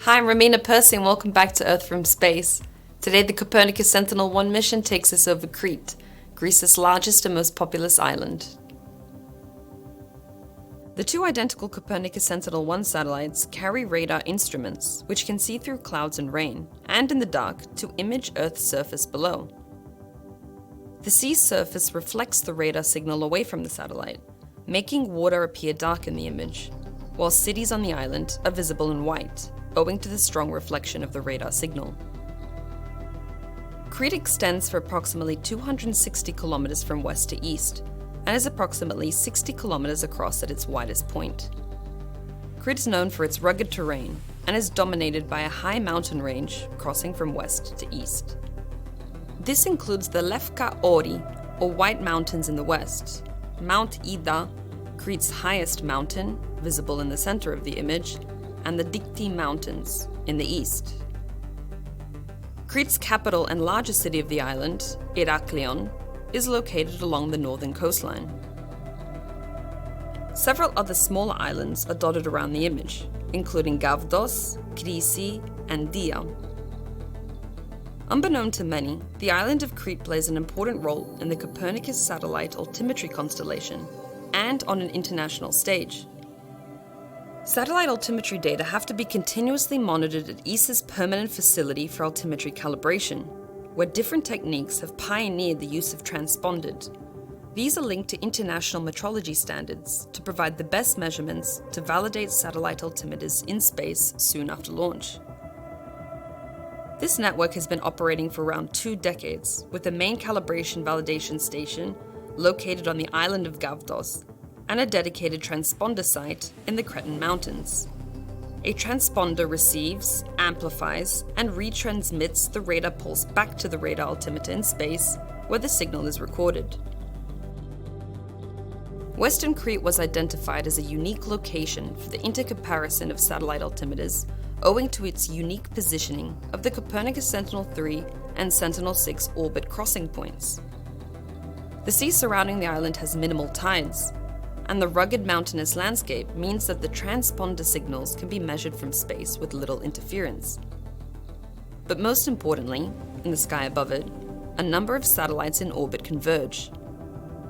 Hi, I'm Romina Percy and welcome back to Earth from Space. Today the Copernicus Sentinel-1 mission takes us over Crete, Greece's largest and most populous island. The two identical Copernicus Sentinel-1 satellites carry radar instruments which can see through clouds and rain, and in the dark, to image Earth's surface below. The sea's surface reflects the radar signal away from the satellite, making water appear dark in the image, while cities on the island are visible in white, owing to the strong reflection of the radar signal. Crete extends for approximately 260 kilometers from west to east, and is approximately 60 kilometers across at its widest point. Crete is known for its rugged terrain, and is dominated by a high mountain range crossing from west to east. This includes the Lefka Ori, or White Mountains in the west, Mount Ida, Crete's highest mountain, visible in the center of the image, and the Dikti Mountains in the east. Crete's capital and largest city of the island, Heraklion, is located along the northern coastline. Several other smaller islands are dotted around the image, including Gavdos, Krisi, and Dia. Unbeknown to many, the island of Crete plays an important role in the Copernicus satellite altimetry constellation and on an international stage. Satellite altimetry data have to be continuously monitored at ESA's permanent facility for altimetry calibration, where different techniques have pioneered the use of transponded. These are linked to international metrology standards to provide the best measurements to validate satellite altimeters in space soon after launch. This network has been operating for around 2 decades, with the main calibration validation station located on the island of Gavdos, and a dedicated transponder site in the Cretan Mountains. A transponder receives, amplifies, and retransmits the radar pulse back to the radar altimeter in space, where the signal is recorded. Western Crete was identified as a unique location for the intercomparison of satellite altimeters, owing to its unique positioning of the Copernicus Sentinel-3 and Sentinel-6 orbit crossing points. The sea surrounding the island has minimal tides, and the rugged mountainous landscape means that the transponder signals can be measured from space with little interference. But most importantly, in the sky above it, a number of satellites in orbit converge.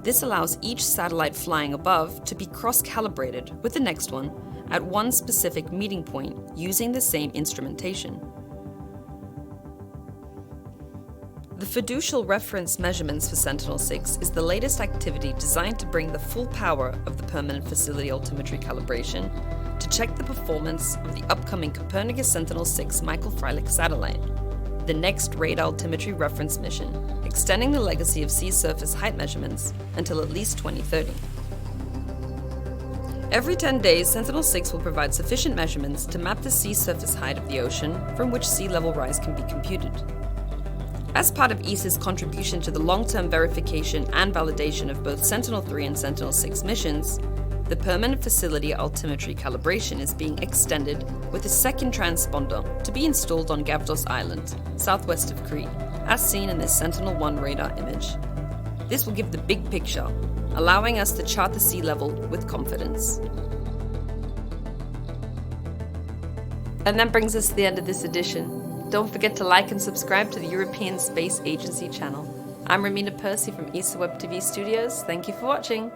This allows each satellite flying above to be cross-calibrated with the next one at one specific meeting point using the same instrumentation. The fiducial reference measurements for Sentinel-6 is the latest activity designed to bring the full power of the permanent facility altimetry calibration to check the performance of the upcoming Copernicus Sentinel-6 Michael Freilich satellite, the next radar altimetry reference mission, extending the legacy of sea surface height measurements until at least 2030. Every 10 days, Sentinel-6 will provide sufficient measurements to map the sea surface height of the ocean from which sea level rise can be computed. As part of ESA's contribution to the long-term verification and validation of both Sentinel-3 and Sentinel-6 missions, the permanent facility altimetry calibration is being extended with a second transponder to be installed on Gavdos Island, southwest of Crete, as seen in this Sentinel-1 radar image. This will give the big picture, allowing us to chart the sea level with confidence. And that brings us to the end of this edition. Don't forget to like and subscribe to the European Space Agency channel. I'm Romina Percy from ESA Web TV Studios. Thank you for watching.